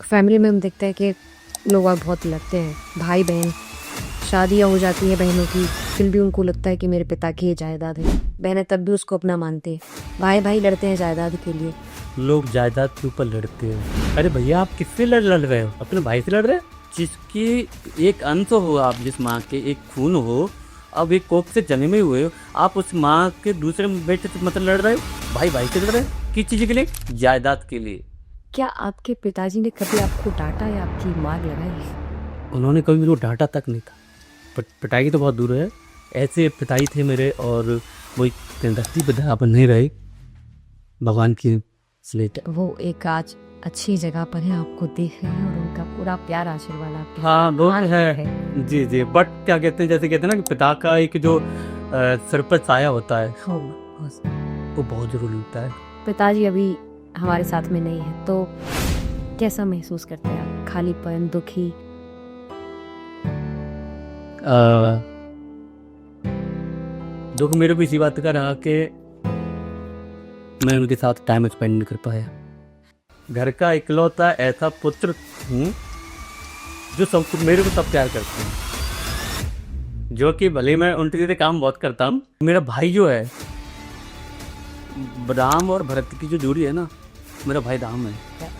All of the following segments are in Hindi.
फैमिली में हम देखते हैं कि लोग आप बहुत लड़ते हैं, भाई बहन, शादियाँ हो जाती हैं बहनों की, फिर भी उनको लगता है कि मेरे पिता की ये जायदाद है, बहनें तब भी उसको अपना मानते हैं। भाई भाई लड़ते हैं जायदाद के लिए। लोग जायदाद के ऊपर लड़ते हैं। अरे भैया, आप किससे लड़ रहे हो? अपने भाई से लड़ रहे हो? जिसकी एक अंश हो आप, जिस माँ के एक खून हो, अब एक कोख से जन्मे हुए हो, आप उस माँ के दूसरे बेटे से मतलब लड़ रहे हो? भाई भाई से लड़ रहे हो? किस चीज़ के लिए? जायदाद के लिए। क्या आपके पिताजी ने कभी आपको डांटा या आपकी मार लगाई? उन्होंने कभी मेरे को डांटा तक नहीं था। पिटाई तो बहुत दूर है, ऐसे पिताई थे मेरे, और वो धरती पर अपन नहीं रहे, भगवान की स्लेट है। वो एक आज अच्छी जगह पर है, आपको देख रहे हैं और उनका पूरा प्यार आशीर्वाद आपके हाँ वो हाथ में है। जी जी, बट क्या कहते हैं, जैसे कहते हैं ना कि पिता का एक जो सिर पर साया होता है, वो बहुत जरूरी होता है। पिताजी अभी हमारे साथ में नहीं है, तो कैसा महसूस करते हैं आप? खालीपन, दुखी? दुख मेरे को इसी बात का रहा कि मैं उनके साथ टाइम स्पेंड नहीं कर पाया। घर का इकलौता ऐसा पुत्र हूँ जो सब मेरे को सब प्यार करते हैं, जो कि भले मैं उनके लिए काम बहुत करता हूँ। मेरा भाई जो है, राम और भरत की जो जोड़ी है ना, मेरा भाई राम है।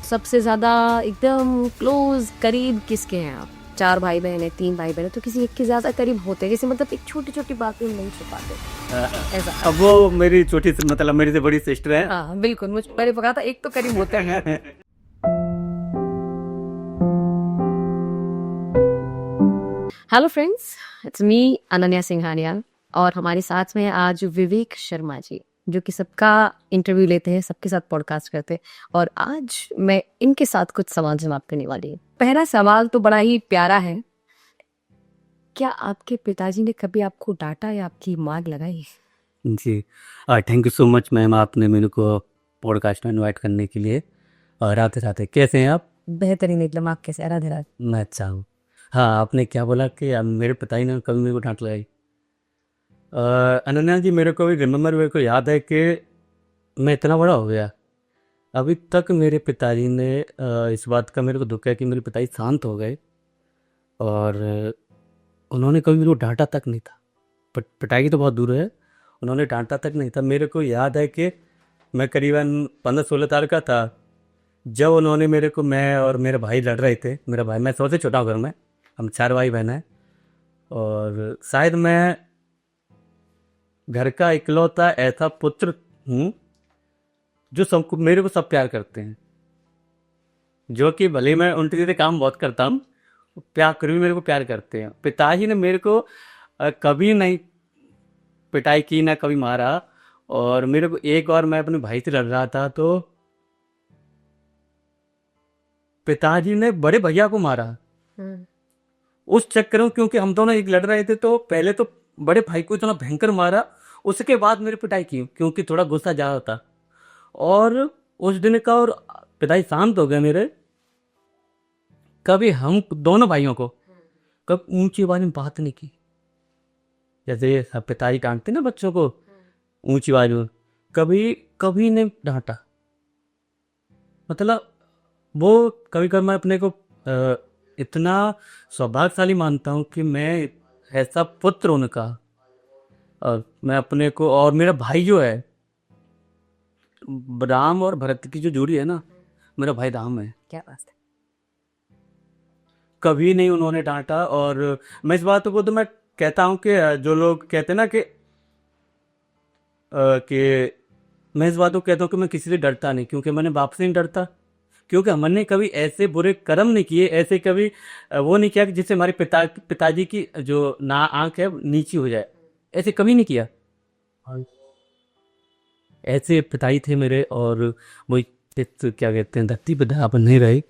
सबसे ज्यादा एकदम क्लोज करीब किसके हैं आप? 4 भाई बहन है, 3 भाई बहन है, तो किसी एक के ज्यादा करीब होते हैं, जैसे मतलब एक छोटी छोटी बातें नहीं छुपाते ऐसा? अब वो मेरी छोटी मतलब मेरी से बड़ी सिस्टर है। हाँ बिल्कुल, मुझ मैंने पकड़ा था, एक तो करीब होते हैं। Hello friends, it's me Ananya Singhania, और हमारे साथ में आज विवेक शर्मा जी, जो कि सबका इंटरव्यू लेते हैं, सबके साथ पॉडकास्ट करते हैं, और आज मैं इनके साथ कुछ सवाल जवाब करने वाली हूँ। पहला सवाल तो बड़ा ही प्यारा है। क्या आपके पिताजी ने कभी आपको डांटा या आपकी मार लगाई? जी, thank you so much ma'am, आपने मेरे को पॉडकास्ट में इनवाइट करने के लिए। और राधे राधे, कैसे हैं आप? बेहतरीन, एकदम। आप कैसे? राधे राधे। मैं अच्छा हूँ। हाँ, आपने क्या बोला कि मेरे पिताजी ने कभी मेरे को डांट लगाई? अनन्या जी, मेरे को भी रिमेम्बर, मेरे को याद है कि मैं इतना बड़ा हो गया, अभी तक मेरे पिताजी ने इस बात का मेरे को दुख है कि मेरे पिताजी शांत हो गए, और उन्होंने कभी मेरे को डांटा तक नहीं था। पिटाई तो बहुत दूर है, उन्होंने डांटा तक नहीं था। मेरे को याद है कि मैं करीबन 15-16 साल का था जब उन्होंने मेरे को, मैं और मेरे भाई लड़ रहे थे। मेरा भाई, मैं सबसे छोटा हूँ घर में, हम 4 भाई बहन हैं, और शायद मैं घर का इकलौता ऐसा पुत्र हूँ जो सबको, मेरे को सब प्यार करते हैं, जो कि भले मैं उनके लिए काम बहुत करता हूँ, प्यार कर भी मेरे को प्यार करते हैं। पिताजी ने मेरे को कभी नहीं पिटाई की, ना कभी मारा। और मेरे को एक बार मैं अपने भाई से लड़ रहा था, तो पिताजी ने बड़े भैया को मारा उस चक्कर में, क्योंकि हम दोनों एक लड़ रहे थे, तो पहले तो बड़े भाई को इतना भयंकर मारा, उसके बाद मेरी पिटाई की, क्योंकि थोड़ा गुस्सा ज्यादा था। और उस दिन का, और पिताजी शांत हो गए मेरे। कभी हम दोनों भाइयों को कभी ऊंची आवाज में बात नहीं की, जैसे पिताजी डांटते ना बच्चों को ऊंची आवाज में, कभी कभी नहीं डांटा। मतलब वो, कभी कभी मैं अपने को इतना सौभाग्यशाली मानता हूँ कि मैं ऐसा पुत्र उनका, और मैं अपने को, और मेरा भाई जो है, राम और भरत की जो जोड़ी है ना, मेरा भाई राम है। क्या बात है। कभी नहीं उन्होंने डांटा। और मैं इस बात को तो मैं कहता हूँ कि जो लोग कहते हैं ना कि मैं इस बात को कहता हूँ कि मैं किसी से डरता नहीं, क्योंकि मैंने बाप से नहीं डरता, क्योंकि हमने कभी ऐसे बुरे कर्म नहीं किए, ऐसे कभी वो नहीं किया कि जिससे हमारे पिताजी की जो ना आंख है नीची हो जाए, ऐसे कभी नहीं किया। ऐसे पिताई थे मेरे, और वो क्या कहते हैं, धरती पर अपन नहीं रहे,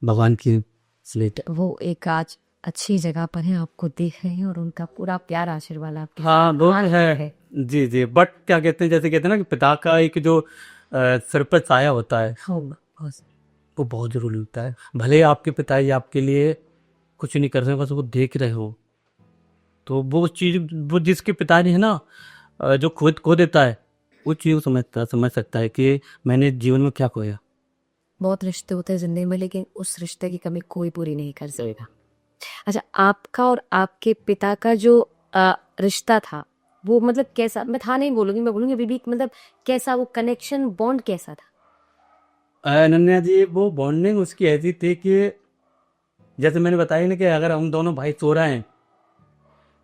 भगवान की स्लेट। वो एक आज अच्छी जगह पर है, आपको देख रहे हैं और उनका पूरा प्यार आशीर्वाद आपके हाँ वो हाथ में है। जी जी, बट क्या कहते हैं, जैसे कहते हैं ना कि पिता का एक जो सिर पर साया होता है, वो बहुत जरूरी होता है। भले आपके पिताजी आपके लिए कुछ नहीं कर रहे, बस वो देख रहे हो, तो वो चीज, वो जिसके पिताजी है ना, जो खुद खो देता है, वो चीज समझ सकता है कि मैंने जीवन में क्या खोया। बहुत रिश्ते होते हैं जिंदगी में, लेकिन उस रिश्ते की कमी कोई पूरी नहीं कर सकेगा। अच्छा, आपका और आपके पिता का जो रिश्ता था, वो मतलब कैसा, मैं था नहीं बोलूंगी, मैं बोलूंगी विवेक, मतलब कैसा वो कनेक्शन, बॉन्ड कैसा था? अनन्या जी, वो बॉन्डिंग उसकी ऐसी थी कि जैसे मैंने बताया ना कि अगर हम दोनों भाई सो रहे हैं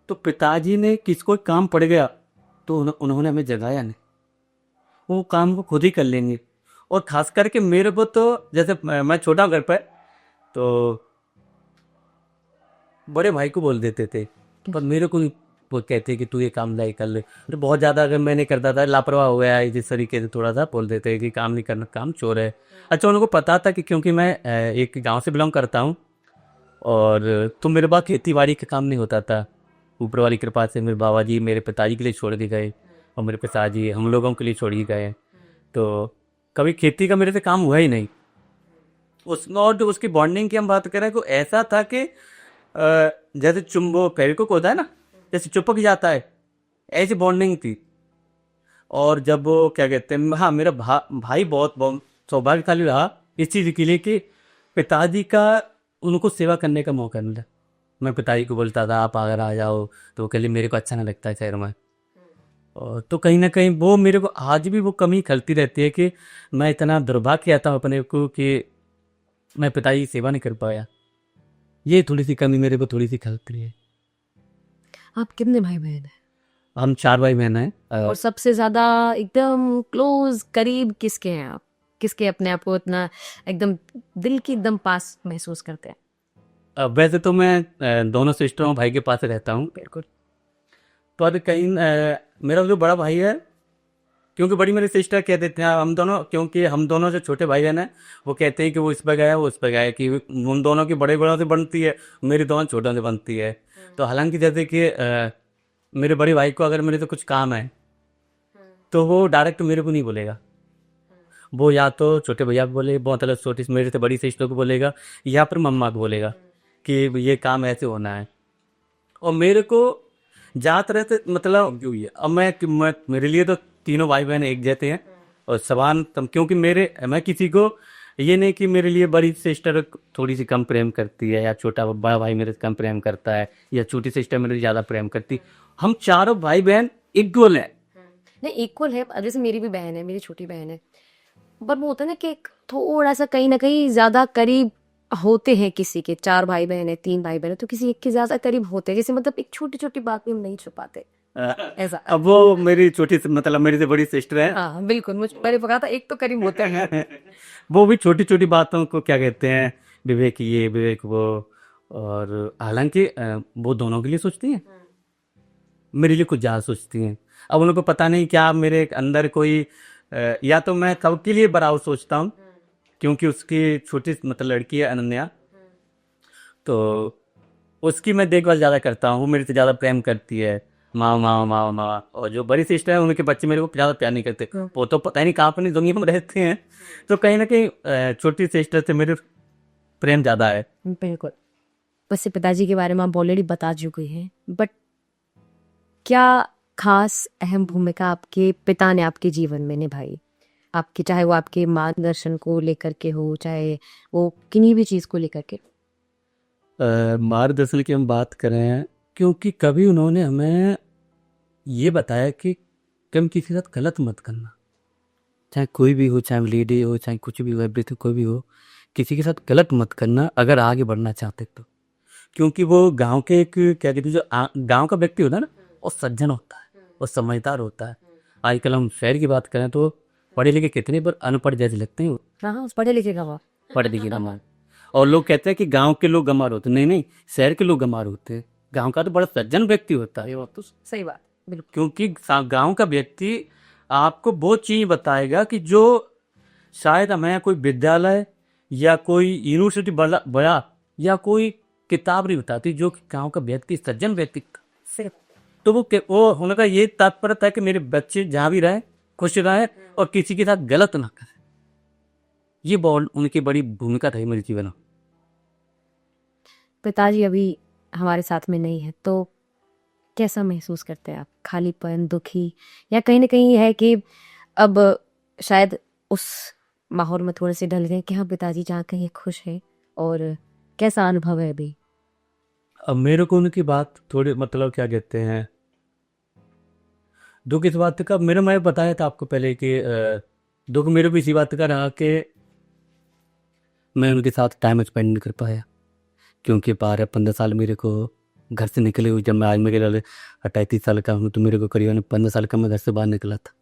तो पिताजी ने किसको काम पड़ गया तो उन्होंने हमें जगाया नहीं, वो काम को खुद ही कर लेंगे। और खास करके मेरे को तो जैसे मैं छोटा हूं घर पर, तो बड़े भाई को बोल देते थे, पर मेरे को नहीं। वो कहते कि तू ये काम नहीं कर ले, तो बहुत ज़्यादा अगर मैं नहीं करता था, लापरवाह हो गया है जिस तरीके से, थोड़ा सा बोल देते हैं कि काम नहीं करना, काम चोर है। अच्छा, उनको पता था कि क्योंकि मैं एक गांव से बिलोंग करता हूँ, और तो मेरे पास खेती बाड़ी का काम नहीं होता था। ऊपर वाली कृपा से मेरे बाबा जी मेरे पिताजी के लिए छोड़ के गए, और मेरे पिताजी हम लोगों के लिए छोड़ के गए। तो कभी खेती का मेरे से काम हुआ ही नहीं। उसमें और जो उसकी बॉन्डिंग की हम बात करें तो ऐसा था कि जैसे चुम्बो फेविक्विक होता है ना, जैसे चिपक जाता है, ऐसी बॉन्डिंग थी। और जब वो क्या कहते हैं, हाँ, मेरा भाई बहुत बहुत सौभाग्यशाली रहा इस चीज़ के लिए कि पिताजी का उनको सेवा करने का मौका मिला। मैं पिताजी को बोलता था आप अगर आ जाओ, तो वो कह लिए मेरे को अच्छा नहीं लगता है शहर में। और तो कहीं ना कहीं वो मेरे को आज भी वो कमी खलती रहती है कि मैं इतना दुर्भाग्य कहता हूँ अपने को कि मैं पिताजी की सेवा नहीं कर पाया। ये थोड़ी सी कमी मेरे को थोड़ी सी खलती है। आप कितने भाई बहन हैं? हम 4 भाई बहन हैं। और सबसे ज्यादा एकदम क्लोज करीब किसके हैं आप? किसके अपने आप को इतना एकदम दिल की एकदम पास महसूस करते हैं? वैसे तो मैं दोनों सिस्टरों भाई के पास रहता हूँ, बिल्कुल। पर कहीं मेरा जो बड़ा भाई है, क्योंकि बड़ी मेरी सिस्टर कह देते हैं हम दोनों, क्योंकि हम दोनों जो छोटे भाई बहन हैं, वो कहते हैं कि वो इस पर गया है, वो उस पर गया है, कि उन दोनों की बड़े बड़ों से बनती है, मेरी दोनों छोटों से बनती है। तो हालांकि जैसे कि मेरे बड़े भाई को अगर मेरे से कुछ काम है तो वो डायरेक्ट मेरे को नहीं बोलेगा, वो या तो छोटे भैया को बोले, बहुत अलग छोटी मेरे से बड़ी सिस्टर को बोलेगा, या फिर मम्मा को बोलेगा कि ये काम ऐसे होना है। और मेरे को ज़्यादातर रहते मतलब क्यों ये अब मैं मेरे लिए तो तीनों भाई बहन एक जैसे हैं और समान क्योंकि मेरे मैं किसी को ये नहीं कि मेरे लिए बड़ी सिस्टर थोड़ी सी कम प्रेम करती है, या छोटा बड़ा भाई मेरे से कम प्रेम करता है, या छोटी सिस्टर मेरे से ज़्यादा प्रेम करती। हम चारों भाई बहन इक्वल हैं। नहीं, इक्वल है। अब जैसे मेरी भी बहन है, मेरी छोटी बहन है, पर वो होता है ना कि एक थोड़ा सा कहीं ना कहीं ज्यादा करीब होते हैं किसी के। 4 भाई बहन है, 3 भाई बहन है, तो किसी एक के ज्यादा करीब होते हैं, जैसे मतलब एक छोटी छोटी बात भी हम नहीं छुपाते ऐसा। अब वो मेरी छोटी मतलब मेरी से बड़ी सिस्टर है। हाँ बिल्कुल, मुझ पहले पता था एक तो करीब होते हैं। वो भी छोटी छोटी बातों को क्या कहते हैं, विवेक ये विवेक वो। और हालांकि वो दोनों के लिए सोचती हैं, मेरे लिए कुछ ज़्यादा सोचती हैं। अब उनको पता नहीं क्या मेरे अंदर कोई या तो मैं सबके लिए बराबर सोचता हूँ, क्योंकि उसकी छोटी मतलब लड़की है अनन्या, तो उसकी मैं देखभाल ज़्यादा करता हूँ, वो मेरे से ज़्यादा प्रेम करती है, माँ माँ माँ माँ। और जो बड़ी सिस्टर है उनके बच्चे मेरे को ज़्यादा प्यार नहीं करते, वो तो पता ही नहीं कहाँ अपनी दुनिया में रहते हैं। तो कहीं ना कहीं छोटी सिस्टर से मेरे प्रेम ज़्यादा है। बिल्कुल। वैसे पिताजी के बारे में आप ऑलरेडी बता चुके हैं, बट क्या खास अहम भूमिका आपके पिता ने आपके जीवन में निभाई? आपके, चाहे वो आपके मार्गदर्शन को लेकर के हो, चाहे वो किन्हीं भी चीज को लेकर के। मार्गदर्शन की हम बात करें, क्योंकि कभी उन्होंने हमें ये बताया कि कम किसी के साथ गलत मत करना, चाहे कोई भी हो, चाहे लेडी हो, चाहे कुछ भी हो, एवरीथिंग कोई भी हो, किसी के साथ गलत मत करना अगर आगे बढ़ना चाहते तो। क्योंकि वो गांव के एक क्या कहते हैं, जो गांव का व्यक्ति होता है ना, वो सज्जन होता है, वो समझदार होता है। आजकल हम शहर की बात करें तो पढ़े लिखे कितने पर अनपढ़ जैसे लगते हैं वो, हाँ हाँ, उस पढ़े लिखे का वो। पढ़े लिखे ना मान। और लोग कहते हैं कि गांव के लोग गंवार होते हैं, नहीं नहीं, शहर के लोग गंवार होते हैं। गांव का तो बड़ा सज्जन व्यक्ति होता है, ये बात तो सही बात, बिल्कुल। क्योंकि गांव का व्यक्ति आपको वो चीज बताएगा कि जो शायद हमें कोई विद्यालय या कोई यूनिवर्सिटी बड़ा बड़ा या कोई किताब नहीं बताती, जो कि गांव का व्यक्ति सज्जन व्यक्ति। सिर्फ तो वो होने का ये तात्पर्य था कि मेरे बच्चे जहाँ भी रहे खुश रहे और किसी के साथ गलत ना करें। ये बहुत उनकी बड़ी भूमिका रही मेरे जीवन में। पिताजी अभी हमारे साथ में नहीं है, तो कैसा महसूस करते हैं आप? खालीपन, दुखी, या कहीं ना कहीं है कि अब शायद उस माहौल में थोड़े से ढल गए कि हाँ पिताजी जहाँ कहीं खुश है, और कैसा अनुभव है अभी? अब मेरे को उनकी बात थोड़ी मतलब क्या कहते हैं, दुख इस बात का, मेरा मैं बताया था आपको पहले कि दुख मेरे को इसी बात का रहा कि मैं उनके साथ टाइम स्पेंड नहीं कर पाया, क्योंकि 12-15 साल मेरे को घर से निकले हुए, जब मैं आज मेरे 28-30 साल का हूँ, तो मेरे को करीबन 15 साल का मैं घर से बाहर निकला था।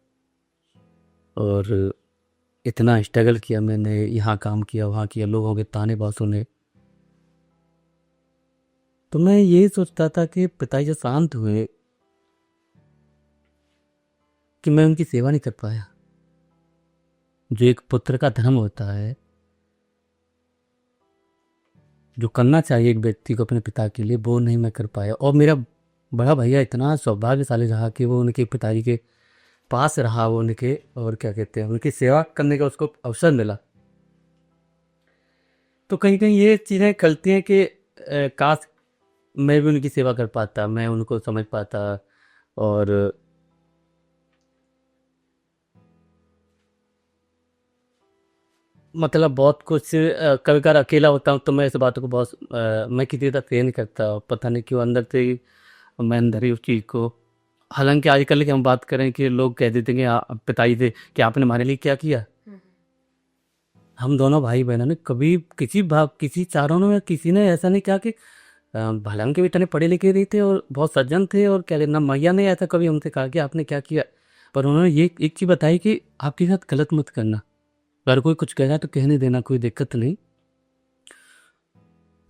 और इतना स्ट्रगल किया मैंने, यहाँ काम किया वहाँ किया, लोगों के ताने बहुत सुने। तो मैं यही सोचता था कि पिताजी जब शांत हुए कि मैं उनकी सेवा नहीं कर पाया, जो एक पुत्र का धर्म होता है, जो करना चाहिए एक व्यक्ति को अपने पिता के लिए, वो नहीं मैं कर पाया। और मेरा बड़ा भैया इतना सौभाग्यशाली रहा कि वो उनके पिताजी के पास रहा, वो उनके और क्या कहते हैं उनकी सेवा करने का उसको अवसर मिला। तो कहीं कहीं ये चीज़ें खलती हैं कि काश मैं भी उनकी सेवा कर पाता, मैं उनको समझ पाता। और मतलब बहुत कुछ कभी कभार अकेला होता हूँ तो मैं इस बात को बहुत मैं किसी तरह शेयर नहीं करता, पता नहीं क्यों अंदर से ही मैं अंदर ही उस चीज़ को। हालांकि आजकल की हम बात करें कि लोग कह देते हैं कि पिताजी से कि आपने हमारे लिए क्या किया। हम दोनों भाई बहनों ने कभी किसी चारों ने किसी ने ऐसा नहीं कहा कि हालांकि भी इतने पढ़े लिखे नहीं थे और बहुत सज्जन थे, और क्या ना मैया ने ऐसा कभी हमसे कहा कि आपने क्या किया। पर उन्होंने ये एक चीज़ बताई कि आपके साथ गलत मत करना, अगर कोई कुछ कह रहा है तो कहने देना, कोई दिक्कत नहीं।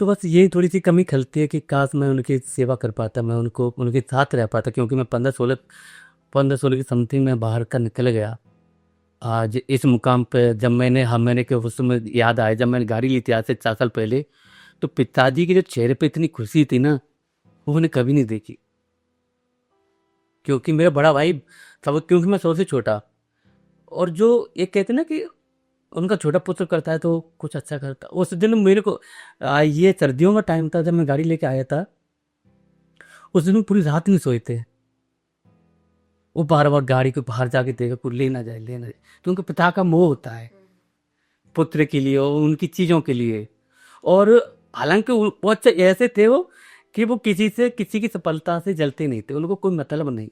तो बस यही थोड़ी सी कमी खलती है कि काश मैं उनकी सेवा कर पाता, मैं उनको उनके साथ रह पाता, क्योंकि मैं 15-16 की समथिंग में बाहर का निकल गया। आज इस मुकाम पे जब मैंने कि उस समय याद आया जब मैंने गाड़ी ली थी आज से 4 साल पहले, तो पिताजी के जो चेहरे पे इतनी खुशी थी ना, वो मैंने कभी नहीं देखी। क्योंकि मेरा बड़ा भाई सब, क्योंकि मैं सबसे छोटा, और जो एक कहते हैं ना कि उनका छोटा पुत्र करता है तो कुछ अच्छा करता, उस दिन मेरे को ये सर्दियों का टाइम था जब मैं गाड़ी लेके आया था, उस दिन पूरी रात नहीं सोए थे। वो बार बार गाड़ी को बाहर जाके देखा कुछ लेना जाए लेना जाए, तो उनके पिता का मोह होता है पुत्र के लिए और उनकी चीज़ों के लिए। और हालांकि वो अच्छे ऐसे थे वो कि वो किसी की सफलता से जलते नहीं थे, उनको कोई मतलब नहीं।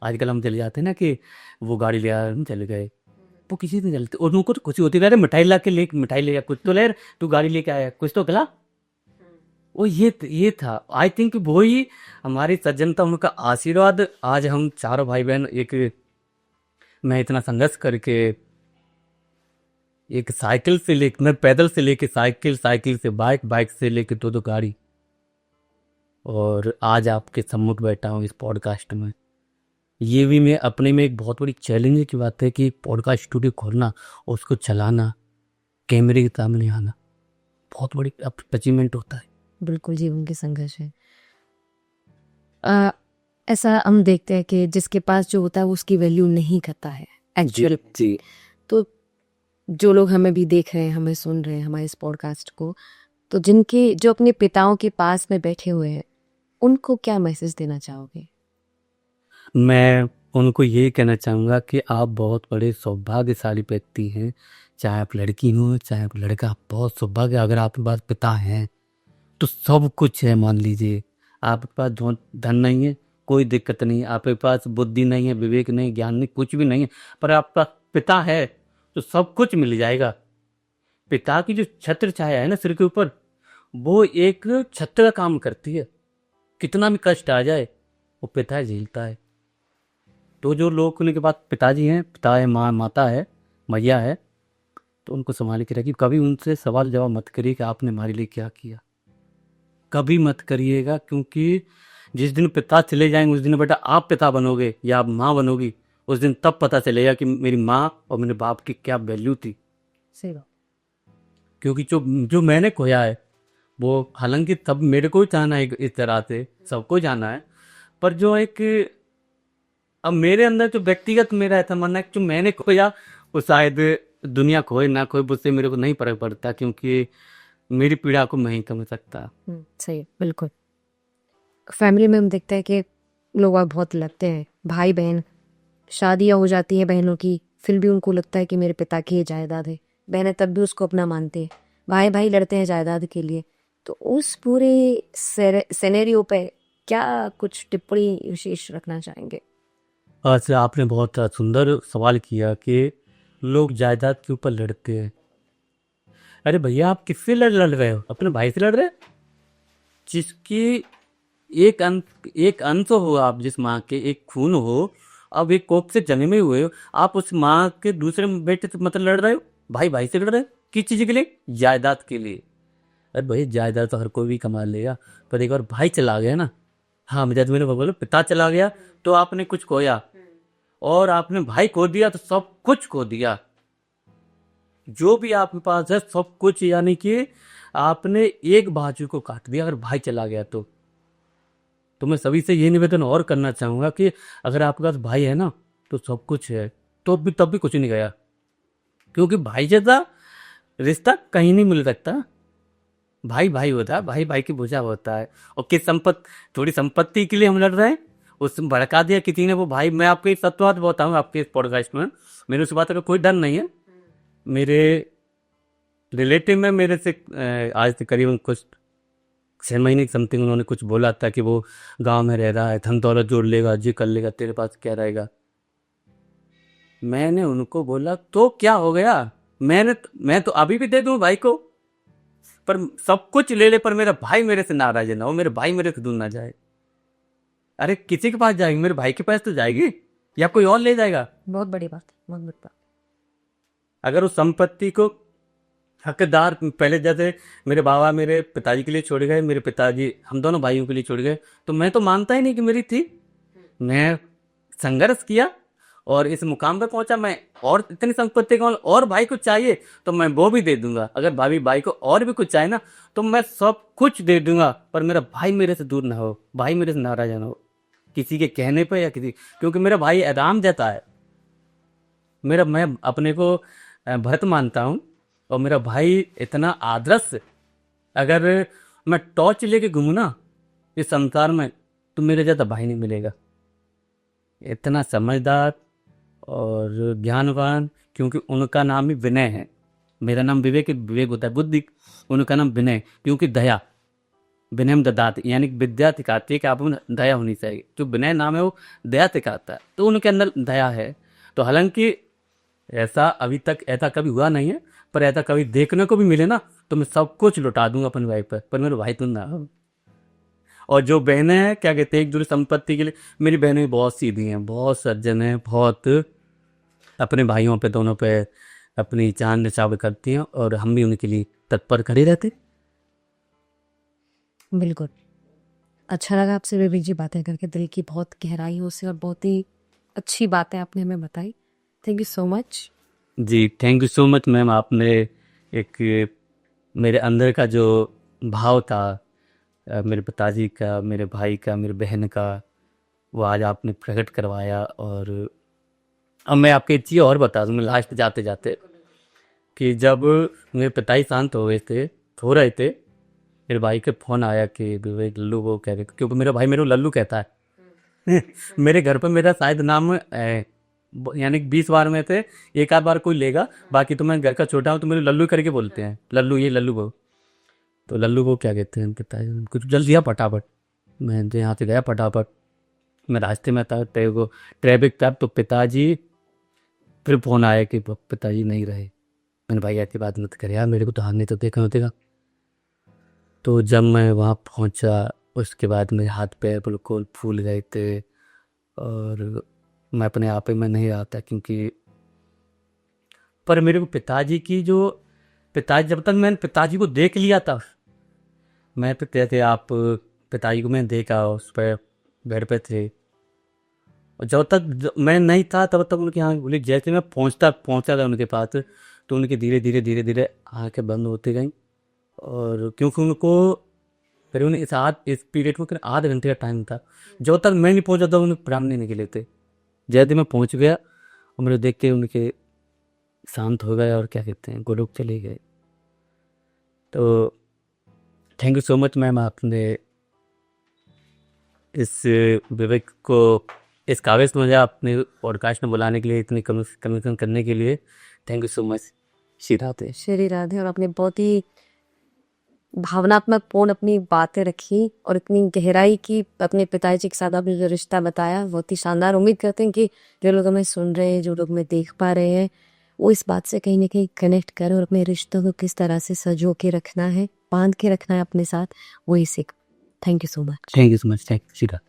आजकल हम चले जाते हैं ना कि वो गाड़ी ले आया हम चले गए, वो किसी से जलते, और उनको तो खुशी होती है, अरे मिठाई ले आ, कुछ तो ले, तू गाड़ी लेके आया कुछ तो खिला। वो ये था, आई थिंक वो ही हमारी सज्जनता, उनका आशीर्वाद। आज हम चारों भाई बहन एक, मैं इतना संघर्ष करके एक साइकिल से लेके, मैं पैदल से लेके साइकिल, साइकिल से बाइक, बाइक से लेके दो गाड़ी, और आज आपके सम्मुख बैठा हूँ इस पॉडकास्ट में। ये भी मैं अपने में एक बहुत बड़ी चैलेंज की बात है कि पॉडकास्ट स्टूडियो खोलना, उसको चलाना, कैमरे के सामने आना बहुत बड़ी अचीवमेंट होता है। बिल्कुल जीवन के संघर्ष है। ऐसा हम देखते हैं कि जिसके पास जो होता है वो उसकी वैल्यू नहीं करता है एक्चुअल। जी तो जो लोग हमें भी देख रहे हैं, हमें सुन रहे हैं, हमारे इस पॉडकास्ट को, तो जो अपने पिताओं के पास में बैठे हुए हैं, उनको क्या मैसेज देना चाहोगे? मैं उनको ये कहना चाहूँगा कि आप बहुत बड़े सौभाग्यशाली व्यक्ति हैं, चाहे आप लड़की हो चाहे आप लड़का, आप बहुत सौभाग्य। अगर आपके पास पिता हैं तो सब कुछ है। मान लीजिए आपके पास धन नहीं है, कोई दिक्कत नहीं, आपके पास बुद्धि नहीं है, विवेक नहीं, ज्ञान नहीं, कुछ भी नहीं है, पर आपका पिता है तो सब कुछ मिल जाएगा। पिता की जो छत्र छाया है ना सिर के ऊपर, वो एक छत्र का काम करती है। कितना भी कष्ट आ जाए वो पिता झेलता है। तो जो लोग उनके पास पिताजी हैं, पिता है, माता है, मैया है, तो उनको संभाल के रखिए। कभी उनसे सवाल जवाब मत करिए कि आपने हमारे लिए क्या किया, कभी मत करिएगा। क्योंकि जिस दिन पिता चले जाएंगे उस दिन बेटा आप पिता बनोगे या आप माँ बनोगी, उस दिन तब पता चलेगा कि मेरी माँ और मेरे बाप की क्या वैल्यू थी। सही बात। क्योंकि जो जो मैंने खोया है वो, हालांकि तब मेरे को ही जाना है इस तरह से, सबको जाना है, पर जो एक अब मेरे अंदर जो व्यक्तिगत मेरा ऐसा मानना है कि जो मैंने खोया वो शायद दुनिया खोए ना खोए, उससे मेरे को नहीं फर्क पड़ता, क्योंकि मेरी पीड़ा को मैं ही समझ सकता। सही है, बिल्कुल। फैमिली में हम देखते हैं कि लोग बहुत लगते हैं, भाई बहन, शादियाँ हो जाती हैं बहनों की, फिर भी उनको लगता है कि मेरे पिता की ये जायदाद है, बहनें तब भी उसको अपना मानते हैं, भाई भाई लड़ते हैं जायदाद के लिए। तो उस पूरे सिनेरियो पे क्या कुछ टिप्पणी विशेष रखना चाहेंगे? आज आपने बहुत सुंदर सवाल किया कि लोग जायदाद के ऊपर लड़ते हैं। अरे भैया, आप किससे लड़ रहे हो? अपने भाई से लड़ रहे हो? जिसकी एक अंश हो आप, जिस माँ के एक खून हो, अब एक कोख से जन्मे हुए हो, आप उस माँ के दूसरे बेटे से मतलब लड़ रहे हो? भाई भाई से लड़ रहे हो? किस चीज के लिए? जायदाद के लिए। अरे भाई, जायदाद तो हर कोई भी कमा लेगा, पर एक बार भाई चला गया ना, हाँ जैसे मैंने बोला, पिता चला गया तो आपने कुछ खोया, और आपने भाई खो दिया तो सब कुछ खो दिया। जो भी आपके पास है सब कुछ, यानी कि आपने एक बाजू को काट दिया अगर भाई चला गया तो मैं सभी से ये निवेदन और करना चाहूंगा कि अगर आपके पास भाई है ना, तो सब कुछ है, तो भी तब भी कुछ नहीं गया, क्योंकि भाई जैसा रिश्ता कहीं नहीं मिल सकता। भाई भाई होता है, भाई भाई की भुजा होता है। और किस थोड़ी संपत्ति के लिए हम लड़ रहे हैं, उस भड़का दिया किसी ने वो भाई। मैं आपको एक सत्य बात बताऊँ आपके इस पॉडकास्ट में, मेरे उस बात का कोई डर नहीं है। मेरे रिलेटिव में मेरे से आज से करीबन कुछ 6 महीने की समथिंग उन्होंने कुछ बोला था कि वो गांव में रह रहा है, धन दौलत जोड़ लेगा, जी कर लेगा, तेरे पास क्या रहेगा। मैंने उनको बोला तो क्या हो गया, मैं तो अभी भी दे दूं भाई को, पर सब कुछ ले ले, पर मेरा भाई मेरे से नाराज ना हो, मेरे भाई मेरे से दूर ना जाए। अरे किसी के पास जाएगी? मेरे भाई के पास तो जाएगी, या कोई और ले जाएगा? बहुत बड़ी बात, बहुत बड़ी बात। अगर उस संपत्ति को हकदार, पहले जैसे मेरे बाबा मेरे पिताजी के लिए छोड़ गए, मेरे पिताजी हम दोनों भाइयों के लिए छोड़ गए, तो मैं तो मानता ही नहीं कि मेरी थी। मैं संघर्ष किया और इस मुकाम पे पहुंचा मैं, और इतनी संपत्ति का और भाई को चाहिए तो मैं वो भी दे दूंगा। अगर भाई को और भी कुछ चाहिए ना, तो मैं सब कुछ दे दूंगा, पर मेरा भाई मेरे से दूर ना हो, भाई मेरे से नाराज ना हो, किसी के कहने पे या किसी, क्योंकि मेरा भाई राम जैसा है। मैं अपने को भरत मानता हूँ, और मेरा भाई इतना आदर्श, अगर मैं टॉर्च लेके घूमूं ना इस संसार में, तो मेरे जैसा भाई नहीं मिलेगा। इतना समझदार और ज्ञानवान, क्योंकि उनका नाम ही विनय है। मेरा नाम विवेक, विवेक होता है बुद्धि, उनका नाम विनय, क्योंकि दया, विनय ददात, यानी विद्या सिखाती है कि आप में दया होनी चाहिए। जो विनय नाम है वो दया सिखाता है, तो उनके अंदर दया है। तो हालांकि ऐसा अभी तक ऐसा कभी हुआ नहीं है, पर ऐसा कभी देखने को भी मिले ना, तो मैं सब कुछ लुटा दूंगा अपने भाई पर मेरे भाई तुम ना हो। और जो बहनें हैं, क्या कहते हैं, एक दूसरी संपत्ति के लिए, मेरी बहनें भी बहुत सीधी हैं, बहुत सज्जन हैं, बहुत अपने भाइयों पे, दोनों पे अपनी जान न्यौछावर करती हैं, और हम भी उनके लिए तत्पर खड़े रहते। बिल्कुल। अच्छा लगा आपसे विवेक जी बातें करके, दिल की बहुत गहराइयों से, और बहुत ही अच्छी बातें आपने हमें बताई। Thank you so much. जी thank you so much ma'am. आपने एक मेरे अंदर का जो भाव था, मेरे पिताजी का, मेरे भाई का, मेरे बहन का, वो आज आपने प्रकट करवाया। और अब मैं आपको एक चीज़ और बता दूँ, मैं लास्ट जाते जाते, कि जब मेरे पिताजी शांत हो रहे थे, मेरे भाई के फ़ोन आया कि विवेक लल्लू वो कह रहे, क्योंकि मेरा भाई मेरे को लल्लू कहता है। मेरे घर पर मेरा शायद नाम यानी 20 बार में से एक आध बार कोई लेगा, बाकी तो मैं घर का छोटा हूँ तो मेरे लल्लू करके बोलते हैं, लल्लू ये लल्लू वो। तो लल्लू को क्या कहते हैं पिताजी, कुछ जल्दी दिया फटाफट। मैं तो यहाँ से गया फटाफट, मैं रास्ते में था, ट्रैफिक था, तो पिताजी, फिर फ़ोन आया कि पिताजी नहीं रहे। मैंने भाई ऐसी बात मत कर यार, मेरे को तो हाथ नहीं तो देखा होतेगा। तो जब मैं वहाँ पहुँचा, उसके बाद मेरे हाथ पैर बिल्कुल फूल गए थे, और मैं अपने आप में नहीं रहा था, क्योंकि पर मेरे को पिताजी, जब तक मैंने पिताजी को देख लिया था, मैं तो कहते आप पिताजी को मैंने देखा उस पर बेड पे थे, और जब तक मैं नहीं था तब तक उनकी आँख खुली। जैसे मैं पहुंचा था उनके पास, तो उनकी धीरे धीरे धीरे धीरे आँखें बंद होती गई। और क्योंकि उनको करीबन इस पीरियड में करीब आधे घंटे का टाइम था, जब तक मैं नहीं पहुंचा था उन्हें प्राण नहीं निकले थे। जैसे मैं पहुंच गया, और मेरे देख के उनके शांत हो गए, और क्या कहते हैं, गोलोक चले गए। तो thank you so much ma'am, आपने इस विवेक को इस काबिल मुझे अपने पॉडकास्ट में बुलाने के लिए, इतनी कमीशन करने के लिए thank you so much. Shri Radhe. Shri Radhe. और आपने बहुत ही भावनात्मक पूर्ण अपनी बातें रखी और इतनी गहराई की अपने पिताजी के साथ आपने जो रिश्ता बताया बहुत ही शानदार। उम्मीद करते हैं कि जो लोग हमें सुन रहे हैं, जो लोग हमें देख पा रहे हैं, वो इस बात से कहीं ना कहीं कनेक्ट करें और अपने रिश्तों को किस तरह से सजो के रखना है, बांध के रखना है अपने साथ, वही सीख। Thank you so much. Thank you so much. Thank you. Shri Radhe.